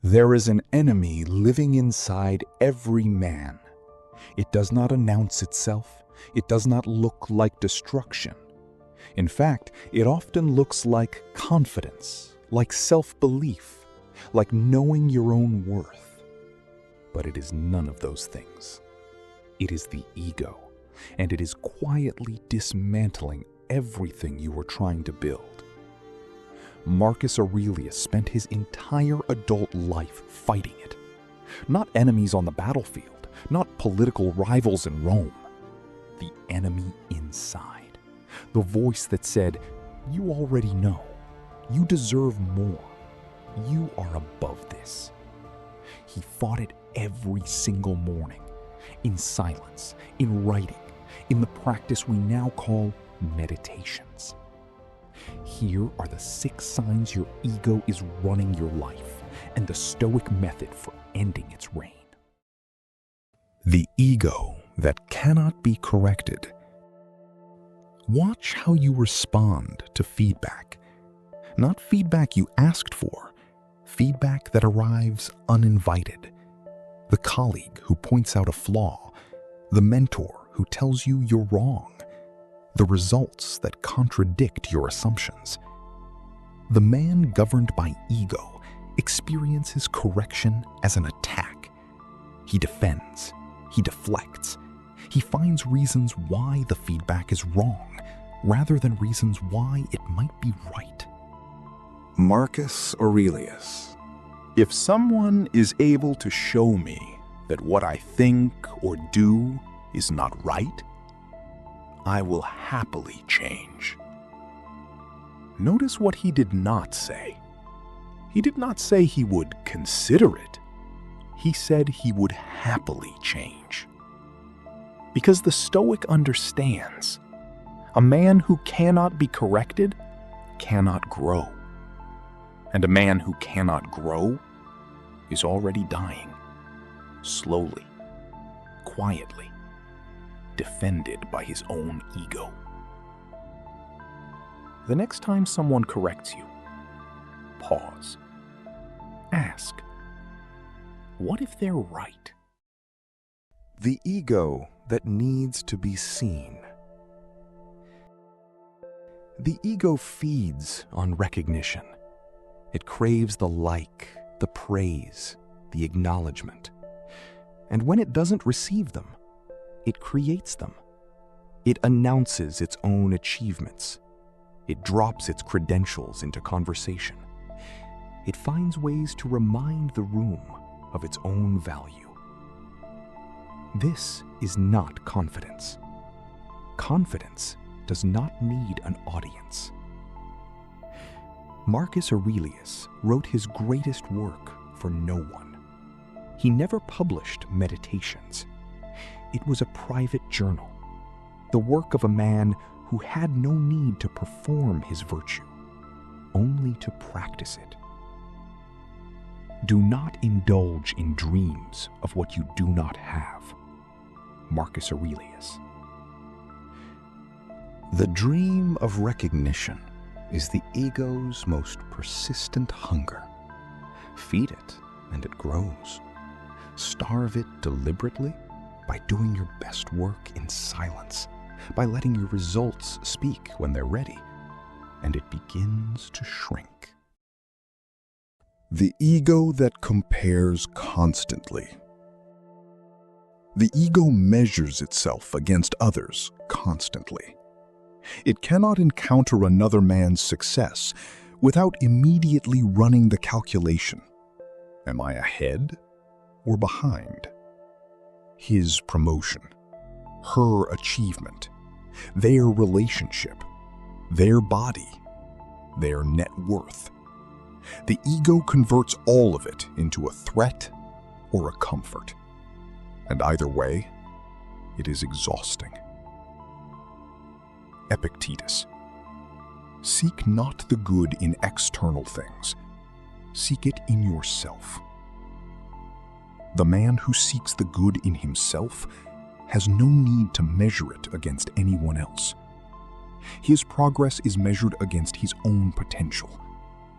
There is an enemy living inside every man. It does not announce itself. It does not look like destruction. In fact, it often looks like confidence, like self-belief, like knowing your own worth. But it is none of those things. It is the ego, and it is quietly dismantling everything you were trying to build. Marcus Aurelius spent his entire adult life fighting it. Not enemies on the battlefield, not political rivals in Rome. The enemy inside. The voice that said, "You already know. You deserve more. You are above this." He fought it every single morning, in silence, in writing, in the practice we now call meditations. Here are the 6 signs your ego is running your life, and the Stoic method for ending its reign. The ego that cannot be corrected. Watch how you respond to feedback. Not feedback you asked for, feedback that arrives uninvited. The colleague who points out a flaw, the mentor who tells you you're wrong, the results that contradict your assumptions. The man governed by ego experiences correction as an attack. He defends, he deflects, he finds reasons why the feedback is wrong, rather than reasons why it might be right. Marcus Aurelius. If someone is able to show me that what I think or do is not right, I will happily change. Notice what he did not say. He did not say he would consider it. He said he would happily change. Because the Stoic understands, a man who cannot be corrected cannot grow. And a man who cannot grow is already dying, slowly, quietly, defended by his own ego. The next time someone corrects you, pause. Ask, what if they're right? The ego that needs to be seen. The ego feeds on recognition. It craves the like, the praise, the acknowledgement. And when it doesn't receive them, it creates them. It announces its own achievements. It drops its credentials into conversation. It finds ways to remind the room of its own value. This is not confidence. Confidence does not need an audience. Marcus Aurelius wrote his greatest work for no one. He never published meditations. It was a private journal, the work of a man who had no need to perform his virtue, only to practice it. Do not indulge in dreams of what you do not have. Marcus Aurelius. The dream of recognition is the ego's most persistent hunger. Feed it, and it grows. Starve it deliberately by doing your best work in silence, by letting your results speak when they're ready, and it begins to shrink. The ego that compares constantly. The ego measures itself against others constantly. It cannot encounter another man's success without immediately running the calculation. Am I ahead or behind? His promotion, her achievement, their relationship, their body, their net worth. The ego converts all of it into a threat or a comfort. And either way, it is exhausting. Epictetus. Seek not the good in external things. Seek it in yourself. The man who seeks the good in himself has no need to measure it against anyone else. His progress is measured against his own potential,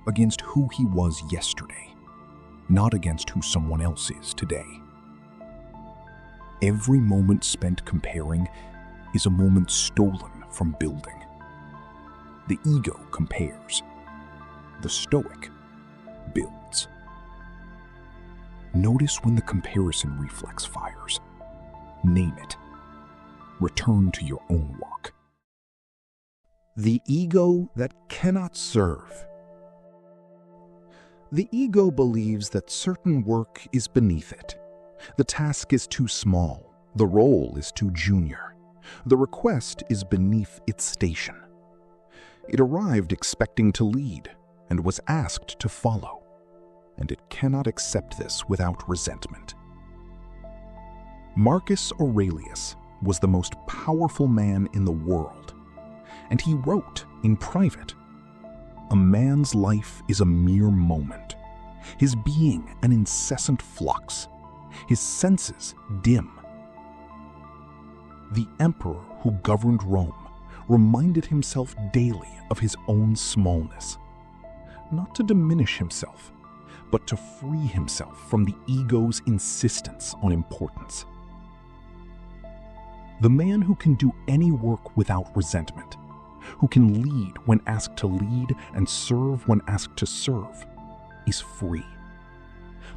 against who he was yesterday, not against who someone else is today. Every moment spent comparing is a moment stolen from building. The ego compares. The Stoic builds. Notice when the comparison reflex fires. Name it. Return to your own work. The ego that cannot serve. The ego believes that certain work is beneath it. The task is too small. The role is too junior. The request is beneath its station. It arrived expecting to lead and was asked to follow, and it cannot accept this without resentment. Marcus Aurelius was the most powerful man in the world, and he wrote in private, "A man's life is a mere moment, his being an incessant flux, his senses dim." The emperor who governed Rome reminded himself daily of his own smallness, not to diminish himself, but to free himself from the ego's insistence on importance. The man who can do any work without resentment, who can lead when asked to lead and serve when asked to serve, is free.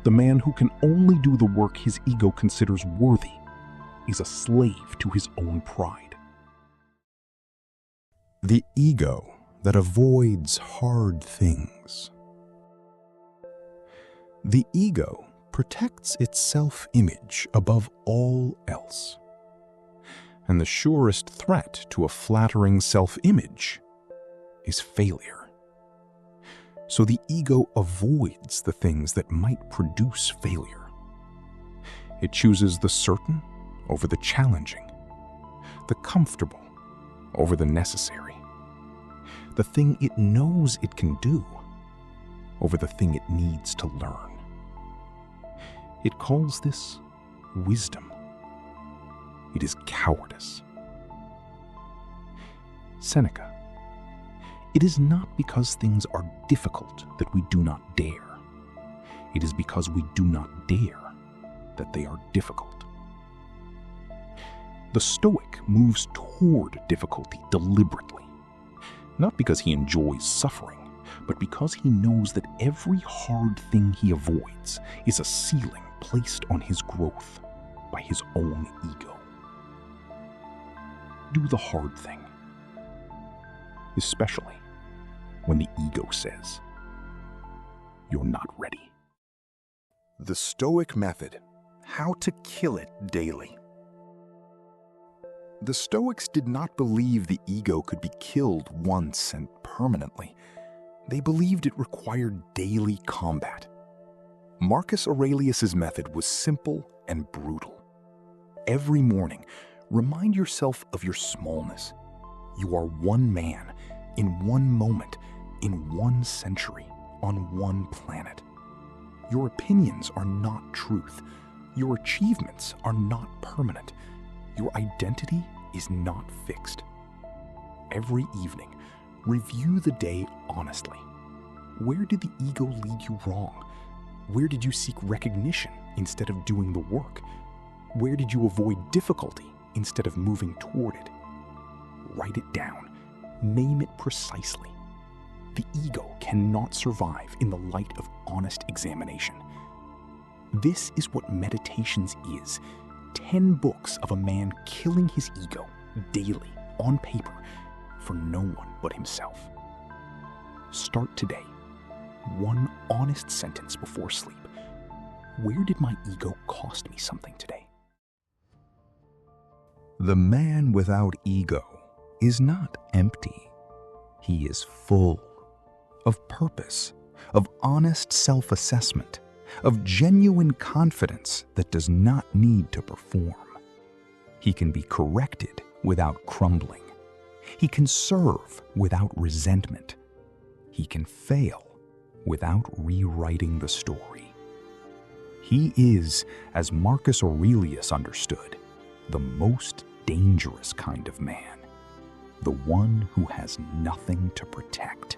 The man who can only do the work his ego considers worthy is a slave to his own pride. The ego that avoids hard things. The ego protects its self-image above all else. And the surest threat to a flattering self-image is failure. So the ego avoids the things that might produce failure. It chooses the certain over the challenging, the comfortable over the necessary, the thing it knows it can do over the thing it needs to learn. It calls this wisdom. It is cowardice. Seneca: "It is not because things are difficult that we do not dare. It is because we do not dare that they are difficult." The Stoic moves toward difficulty deliberately, not because he enjoys suffering, but because he knows that every hard thing he avoids is a ceiling placed on his growth by his own ego. Do the hard thing, especially when the ego says you're not ready. The Stoic method: how to kill it daily. The Stoics did not believe the ego could be killed once and permanently. They believed it required daily combat. Marcus Aurelius's method was simple and brutal. Every morning, remind yourself of your smallness. You are one man, in one moment, in one century, on one planet. Your opinions are not truth. Your achievements are not permanent. Your identity is not fixed. Every evening, review the day honestly. Where did the ego lead you wrong? Where did you seek recognition instead of doing the work? Where did you avoid difficulty instead of moving toward it? Write it down. Name it precisely. The ego cannot survive in the light of honest examination. This is what meditations is. 10 books of a man killing his ego daily on paper for no one but himself. Start today. One honest sentence before sleep. Where did my ego cost me something today? The man without ego is not empty. He is full of purpose, of honest self-assessment, of genuine confidence that does not need to perform. He can be corrected without crumbling. He can serve without resentment. He can fail without rewriting the story. He is, as Marcus Aurelius understood, the most dangerous kind of man, the one who has nothing to protect,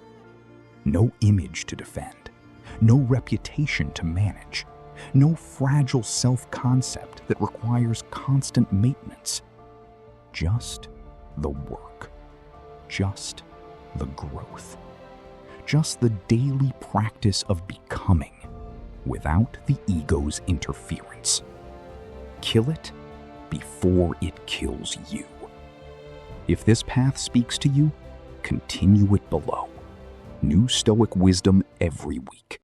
no image to defend, no reputation to manage, no fragile self-concept that requires constant maintenance. Just the work, just the growth, just the daily practice of becoming without the ego's interference. Kill it before it kills you. If this path speaks to you, continue it below. New Stoic wisdom every week.